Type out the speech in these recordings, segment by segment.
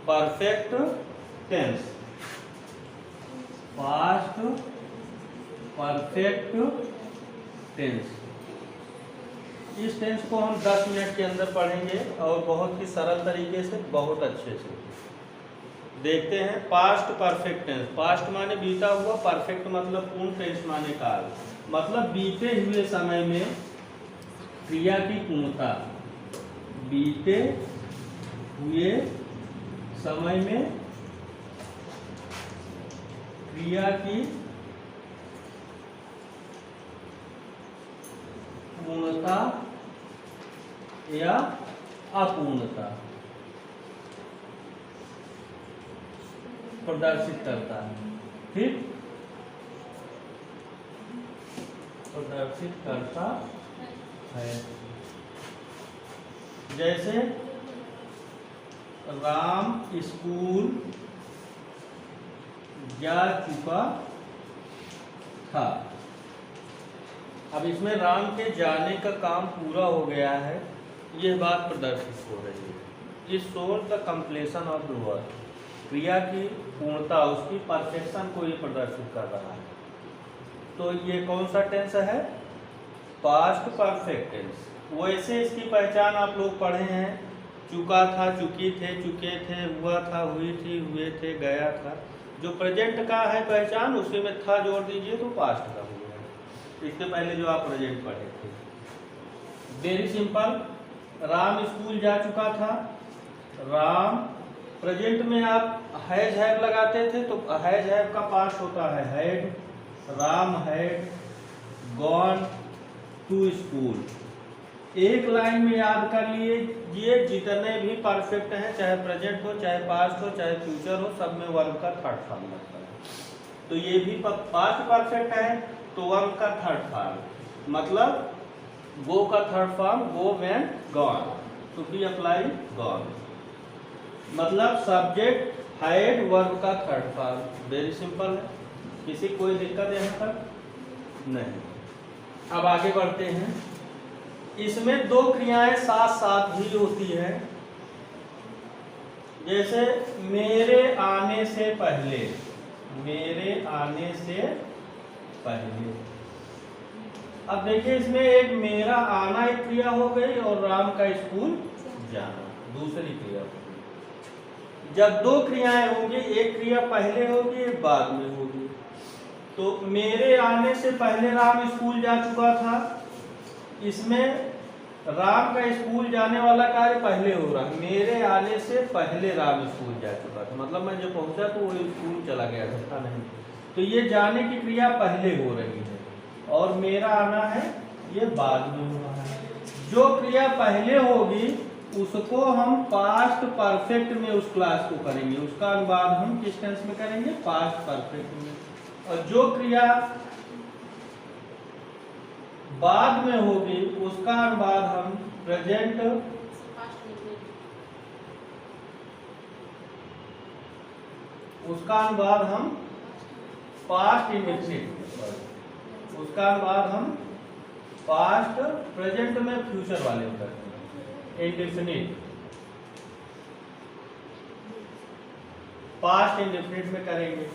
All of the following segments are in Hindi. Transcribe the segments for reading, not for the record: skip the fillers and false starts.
Perfect tense, past perfect tense. इस टेंस को हम 10 मिनट के अंदर पढ़ेंगे और बहुत ही सरल तरीके से, बहुत अच्छे से। देखते हैं पास्ट परफेक्ट टेंस। पास्ट माने बीता हुआ, परफेक्ट मतलब पूर्ण, टेंस माने काल, मतलब बीते हुए समय में क्रिया की पूर्णता। बीते हुए समय में क्रिया की पूर्णता या अपूर्णता प्रदर्शित करता है। ठीक, प्रदर्शित करता है। जैसे राम स्कूल जा चुका था। अब इसमें राम के जाने का काम पूरा हो गया है, यह बात प्रदर्शित हो रही है। इस शोर the completion of the work, क्रिया की पूर्णता, उसकी परफेक्शन को ये प्रदर्शित कर रहा है। तो ये कौन सा टेंस है? Past perfect tense. वैसे इसकी पहचान आप लोग पढ़े हैं, चुका था, चुकी थे, चुके थे, हुआ था, हुई थी, हुए थे, गया था। जो प्रेजेंट का है पहचान, उसी में था जोड़ दीजिए तो पास्ट का हो गया। इसके पहले जो आप प्रेजेंट पढ़े थे, वेरी सिंपल। राम स्कूल जा चुका था। राम प्रेजेंट में आप हैज हैव लगाते थे, तो हैज हैव का पास्ट होता है had. Ram had gone to school. एक लाइन में याद कर लीजिए, जितने भी परफेक्ट हैं, चाहे प्रेजेंट हो, चाहे पास्ट हो, चाहे फ्यूचर हो, सब में वर्ब का थर्ड फॉर्म लगता है। तो ये भी पास्ट परफेक्ट है तो वर्ब का थर्ड फॉर्म, मतलब गो का third form go, when, gone, to be apply gone, मतलब सब्जेक्ट हैड, वर्ब का थर्ड फॉर्म। वेरी सिंपल है, किसी कोई दिक्कत यहाँ तक नहीं। अब आगे बढ़ते हैं। इसमें दो क्रियाएं साथ साथ भी होती है, जैसे मेरे आने से पहले। मेरे आने से पहले, अब देखिए इसमें एक मेरा आना एक क्रिया हो गई और राम का स्कूल जाना दूसरी क्रिया हो गई। जब दो क्रियाएं होंगी, एक क्रिया पहले होगी, एक बाद में होगी। तो मेरे आने से पहले राम स्कूल जा चुका था, इसमें राम का स्कूल जाने वाला कार्य पहले हो रहा है। मेरे आने से पहले राम स्कूल जा चुका था, मतलब मैं जब पहुंचा तो वो स्कूल चला गया था नहीं। तो ये जाने की क्रिया पहले हो रही है और मेरा आना है ये बाद में हो रहा है। जो क्रिया पहले होगी उसको हम पास्ट परफेक्ट में उस क्लास को करेंगे, उसका अनुवाद हम किस टेंस में करेंगे? पास्ट परफेक्ट में। और जो क्रिया बाद में होगी उसका अनुवाद हम प्रेजेंट पास्ट इंडेफिनिट, उसका अनुवाद हम पास्ट प्रेजेंट में फ्यूचर वाले में करते हैं। इंडेफिनिट पास्ट इंडेफिनिट में करेंगे।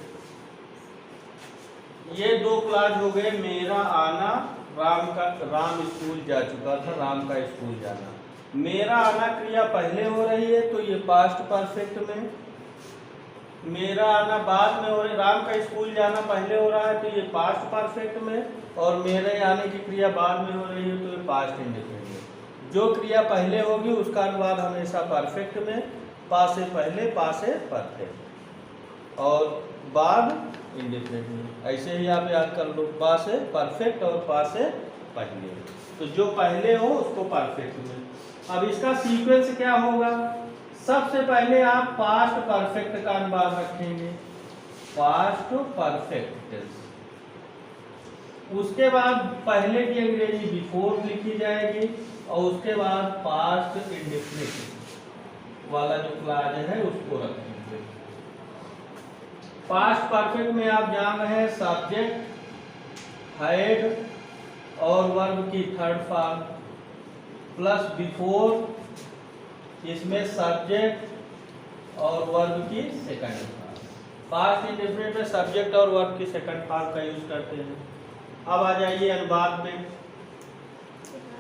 ये दो क्लास हो गए, मेरा आना, राम स्कूल जा चुका था, राम का स्कूल जाना। मेरा आना क्रिया पहले हो रही है तो ये पास्ट परफेक्ट में, मेरा आना बाद में हो रहा है, राम का स्कूल जाना पहले हो रहा है तो ये पास्ट परफेक्ट में, और मेरे आने की क्रिया बाद में हो रही है तो ये पास्ट इंडेफिनिट में। जो क्रिया पहले होगी उसका अनुवाद हमेशा परफेक्ट में, पा से पहले, पा से परफेक्ट, और बाद इंडेफिनिट में। ऐसे ही आप याद कर लो, पा से परफेक्ट और पा से पहले। तो जो पहले हो उसको परफेक्ट में। अब इसका सीक्वेंस क्या होगा? सबसे पहले आप पास्ट परफेक्ट का अनुवाद रखेंगे, पास्ट परफेक्ट टेंस। उसके बाद पहले की अंग्रेजी बिफोर लिखी जाएगी और उसके बाद पास्ट इंडेफिनिट वाला जो क्लाज है उसको रखेंगे। पास्ट परफेक्ट में आप जान रहे हैं सब्जेक्ट हैड और वर्ब की थर्ड फॉर्म प्लस बिफोर, इसमें सब्जेक्ट और वर्ब की सेकंड फॉर्म। पास्ट इंडेफिनिट में सब्जेक्ट और वर्ब की सेकंड फॉर्म का यूज करते हैं। अब आ जाइए अनुवाद पे।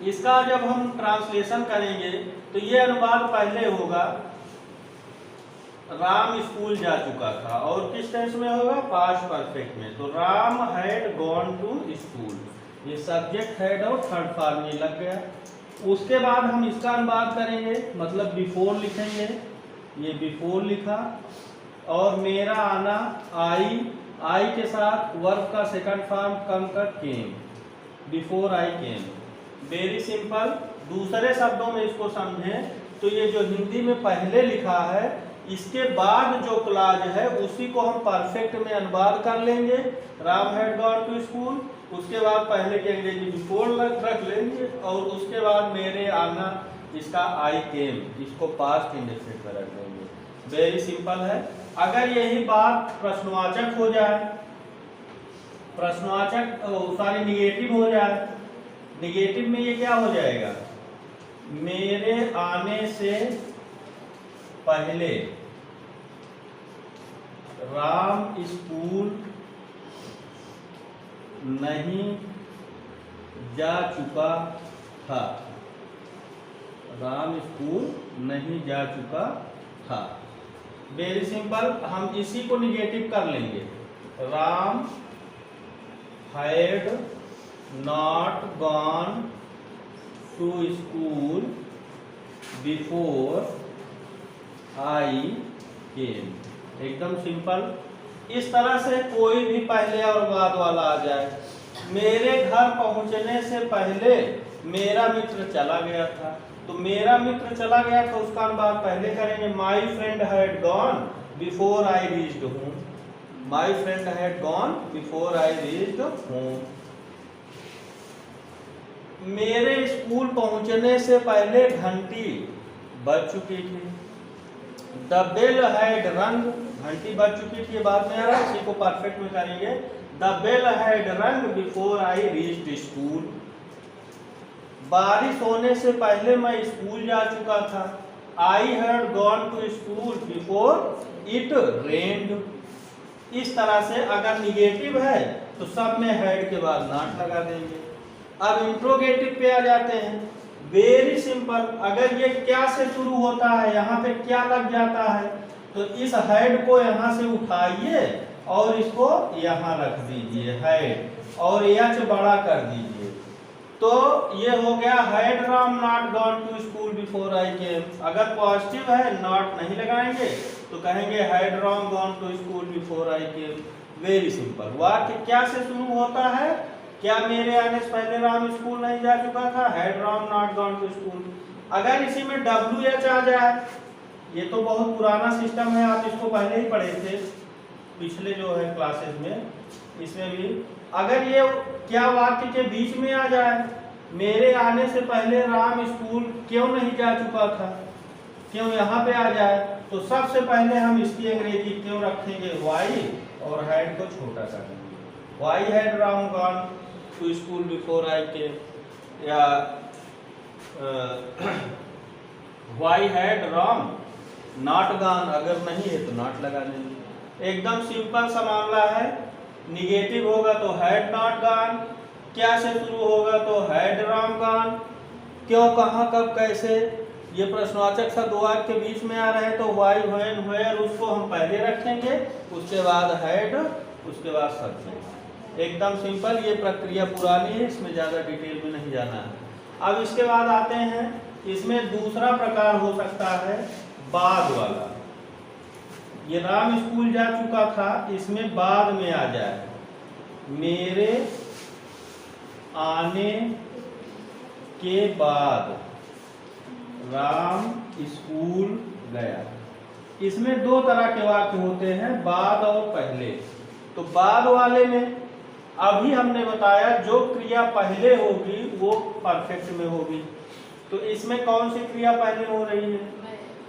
इसका जब हम ट्रांसलेशन करेंगे तो ये अनुवाद पहले होगा राम स्कूल जा चुका था, और किस टेंस में होगा? पास्ट परफेक्ट में। तो Ram had gone to school, ये सब्जेक्ट हैड और थर्ड फॉर्म ये लग गया। उसके बाद हम इसका अनुवाद करेंगे, मतलब बिफोर लिखेंगे, ये बिफोर लिखा, और मेरा आना आई के साथ वर्ब का सेकंड फॉर्म कम कर came, before I came. Very simple. दूसरे शब्दों में इसको समझें तो ये जो हिंदी में पहले लिखा है, इसके बाद जो क्लॉज है उसी को हम परफेक्ट में अनुवाद कर लेंगे, Ram had gone to school. उसके बाद पहले के अंग्रेजी बिफोर रख लेंगे, और उसके बाद मेरे आना, इसका आई केम, इसको पास्ट इंडेफिनिट में रख देंगे। वेरी सिंपल है। अगर यही बात प्रश्नवाचक हो जाए, निगेटिव हो जाए, निगेटिव में ये क्या हो जाएगा? मेरे आने से पहले राम स्कूल नहीं जा चुका था, राम स्कूल नहीं जा चुका था। Very simple. हम इसी को निगेटिव कर लेंगे, Ram had not gone to school before I came. एकदम सिंपल। इस तरह से कोई भी पहले और बाद वाला आ जाए। मेरे घर पहुंचने से पहले मेरा मित्र चला गया था, तो मेरा मित्र चला गया था उसका अनुवाद पहले करेंगे, my friend had gone before I reached home, my friend had gone before I reached home. मेरे स्कूल पहुंचने से पहले घंटी बज चुकी थी, द बेल हैड रंग, घंटी बज चुकी थी, बाद में आ रहा है, इसी को परफेक्ट में करेंगे, the bell had rang before I reached school. बारिश होने से पहले मैं स्कूल जा चुका था, I had gone to school before it rained. इस तरह से अगर निगेटिव है तो सब में हैड के बाद नॉट लगा देंगे। अब इंट्रोगेटिव पे आ जाते हैं। Very simple. अगर ये क्या से शुरू होता है, यहाँ पे क्या लग जाता है, तो इस हैड को यहाँ से उठाइए और इसको यहाँ रख दीजिए हैड, और एच बड़ा कर दीजिए, तो ये हो गया had Ram not gone to school before I came. अगर पॉजिटिव है नॉट नहीं लगाएंगे तो कहेंगे had Ram gone to school before I came. Very simple. वाक्य क्या से शुरू होता है? क्या मेरे आने से पहले राम स्कूल नहीं जा चुका था, had Ram not gone to school. अगर इसी में WH आ जाए, ये तो बहुत पुराना सिस्टम है, आप इसको पहले ही पढ़े थे पिछले जो है क्लासेस में, इसमें भी। अगर ये क्या वाक्य के बीच में आ जाए, मेरे आने से पहले राम स्कूल क्यों नहीं जा चुका था, क्यों यहाँ पे आ जाए, तो सबसे पहले हम इसकी अंग्रेजी क्यों रखेंगे, वाई, और हैड को छोटा कर देंगे। Why had Ram gone to school before I came, या why had Ram not gone, अगर नहीं है तो नॉट लगा देंगे। एकदम सिंपल सा मामला है। निगेटिव होगा तो हैड नॉट गॉन, क्या से शुरू होगा तो हैड राम गॉन, क्यों, कहाँ, कब, कैसे, ये प्रश्नवाचक शब्द वाक्य के बीच में आ रहे हैं तो वाई, व्हेन, वेयर, उसको हम पहले रखेंगे, उसके बाद हैड, उसके बाद सब्जेक्ट। एकदम सिंपल। ये प्रक्रिया पुरानी है, इसमें ज़्यादा डिटेल में नहीं जाना है। अब इसके बाद आते हैं, इसमें दूसरा प्रकार हो सकता है बाद वाला। ये राम स्कूल जा चुका था, इसमें बाद में आ जाए, मेरे आने के बाद राम स्कूल गया। इसमें दो तरह के वाक्य होते हैं, बाद और पहले। तो बाद वाले में अभी हमने बताया जो क्रिया पहले होगी वो परफेक्ट में होगी। तो इसमें कौन सी क्रिया पहले हो रही है?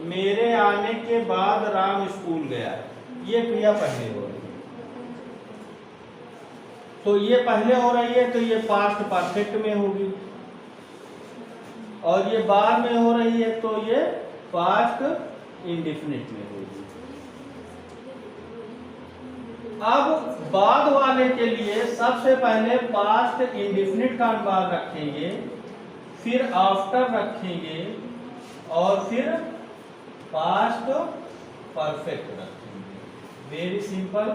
मेरे आने के बाद राम स्कूल गया, ये क्रिया पहले हो रही है। तो ये पहले हो रही है तो ये पास्ट परफेक्ट में होगी, और ये बाद में हो रही है तो ये पास्ट इंडेफिनिट में होगी। अब बाद वाले के लिए सबसे पहले पास्ट इंडेफिनिट का अनुवाद रखेंगे, फिर आफ्टर रखेंगे और फिर पास्ट परफेक्ट रखेंगे। Very simple.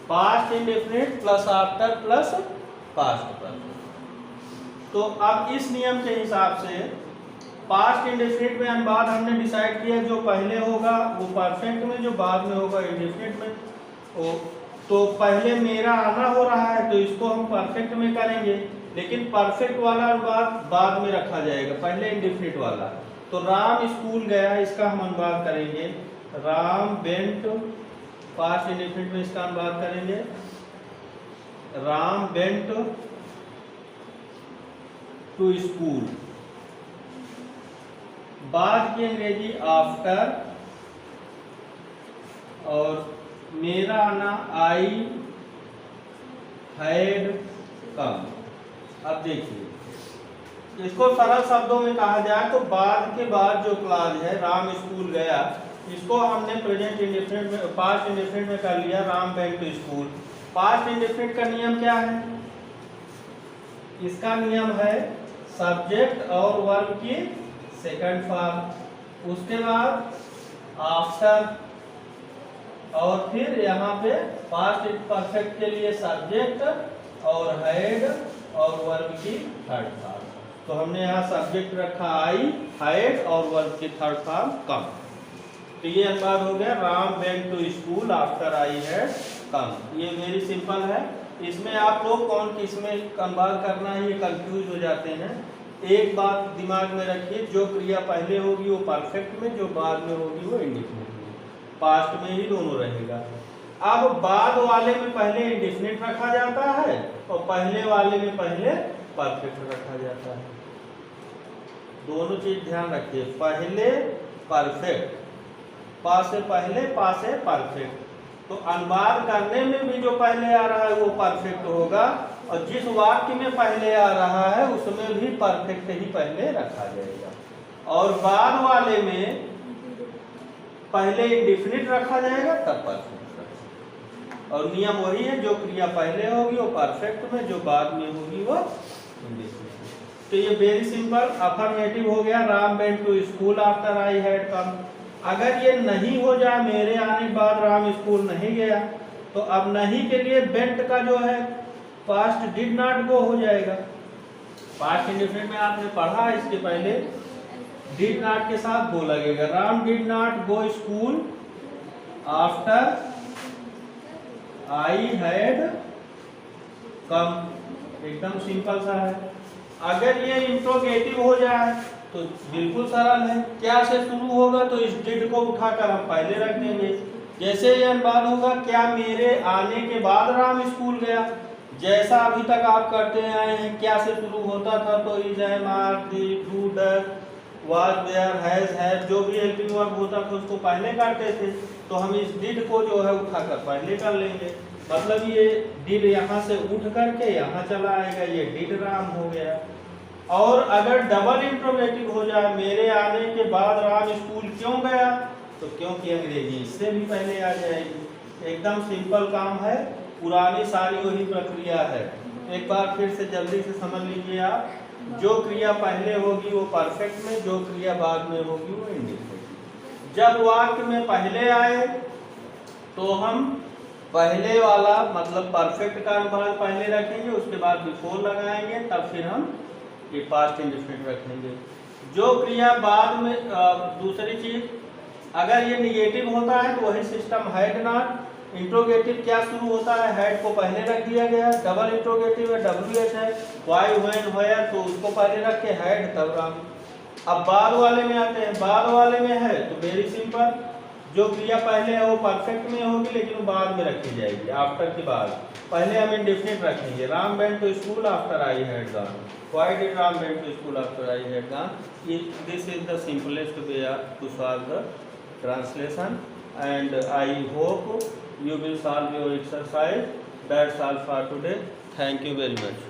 Past indefinite plus after plus past perfect. तो अब इस नियम के हिसाब से पास्ट इंडेफिनिट में अनुवाद हमने डिसाइड किया, जो पहले होगा वो परफेक्ट में, जो बाद में होगा इंडेफिनिट में। तो पहले मेरा आना हो रहा है तो इसको हम परफेक्ट में करेंगे, लेकिन परफेक्ट वाला अनुवाद बाद में रखा जाएगा, पहले इंडेफिनिट वाला। तो राम स्कूल गया, इसका हम अनुवाद करेंगे राम वेंट, पास्ट इंडेफिनिट में इसका अनुवाद करेंगे राम वेंट टू स्कूल। बाद की अंग्रेजी आफ्टर, और मेरा आना आई हैड कम। अब देखिए इसको सरल शब्दों में कहा जाए तो बाद के बाद जो क्लॉज है राम स्कूल गया, इसको हमने प्रेजेंट इंडेफिनिट में, पास्ट इंडेफिनिट में कर लिया Ram went to school. Past indefinite का नियम क्या है? इसका नियम है सब्जेक्ट और वर्ब की सेकंड फॉर्म, उसके बाद आफ्टर, और फिर यहाँ पे पास्ट परफेक्ट के लिए सब्जेक्ट और हैड और वर्ब की थर्ड फॉर्म। तो हमने यहाँ सब्जेक्ट रखा आई हैड और वर्ब की थर्ड फॉर्म कम। तो ये अनुवाद हो गया Ram went to school after I had come. ये वेरी सिंपल है। इसमें आप लोग कौन किस में अनुवाद करना है ये कंफ्यूज हो जाते हैं। एक बात दिमाग में रखिए, जो क्रिया पहले होगी वो परफेक्ट में, जो बाद में होगी वो इंडेफिनिट में, पास्ट में ही दोनों रहेगा। अब बाद वाले में पहले इंडेफिनिट रखा जाता है और पहले वाले में पहले परफेक्ट रखा जाता है। दोनों चीज ध्यान रखिए, पहले परफेक्ट, पा से पहले पा से परफेक्ट। तो अनुवाद करने में भी जो पहले आ रहा है वो परफेक्ट होगा, और जिस वाक्य में पहले आ रहा है उसमें भी परफेक्ट ही पहले रखा जाएगा। और बाद वाले में पहले इंडेफिनिट रखा जाएगा तब परफेक्ट रखा। और नियम वही है, जो क्रिया पहले होगी वो परफेक्ट में, जो बाद में होगी वो इंडेफिनिट। तो ये वेरी सिंपल अफर्मेटिव हो गया Ram went to school after I had come. अगर ये नहीं हो जाए, मेरे आने के बाद राम स्कूल नहीं गया, तो अब नहीं के लिए वेंट का जो है पास्ट डिड नॉट गो हो जाएगा। पास्ट इंडेफिनिट में आपने पढ़ा इसके पहले डिड नॉट के साथ गो लगेगा। Ram did not go school after I had कम। एकदम सिंपल सा है। अगर ये इंट्रोगेटिव हो जाए तो बिल्कुल सरल है, क्या से शुरू होगा तो इस डिड को उठाकर हम पहले रख देंगे। जैसे ये अनुवाद होगा क्या मेरे आने के बाद राम स्कूल गया, जैसा अभी तक आप करते आए हैं, क्या से शुरू होता था तो is am are did do does was there has had, जो भी हेल्पिंग वर्ब होता था उसको पहले करते थे। तो हम इस डिड को जो है उठाकर पहले कर लेंगे। मतलब ये डिड यहाँ से उठ करके यहाँ चला आएगा, ये डिड राम हो गया। और अगर डबल इंट्रोगेटिव हो जाए, मेरे आने के बाद राम स्कूल क्यों गया, तो क्योंकि अंग्रेजी इससे भी पहले आ जाएगी। एकदम सिंपल काम है, पुरानी सारी वही प्रक्रिया है। एक बार फिर से जल्दी से समझ लीजिए आप, जो क्रिया पहले होगी वो परफेक्ट में, जो क्रिया बाद में होगी वो इंडेफिनिट। जब वाक्य में पहले आए तो हम पहले वाला मतलब परफेक्ट का अनुवाद पहले रखेंगे, उसके बाद बिफोर लगाएंगे, तब फिर हम ये पास्ट इंडेफिनिट रखेंगे। जो क्रिया बाद में दूसरी चीज, अगर ये निगेटिव होता है तो वही सिस्टम हैड नॉट। इंट्रोगेटिव क्या शुरू होता है, हैड को पहले रख दिया गया। डबल इंट्रोगेटिव है WH है, व्हाई व्हेन वेयर, तो उसको पहले रख के हैड तब राम। अब बाद वाले में आते हैं, बाद वाले में है तो वेरी सिंपल, जो क्रिया पहले है वो परफेक्ट में होगी लेकिन वो बाद में रखी जाएगी, आफ्टर के बाद। पहले हम इंडेफिनिट रखेंगे, Ram went to school after I had gone. Why did Ram went to school after I had gone? This is the simplest way to solve the translation, and I hope you will solve your exercise. That's all for today. Thank you very much.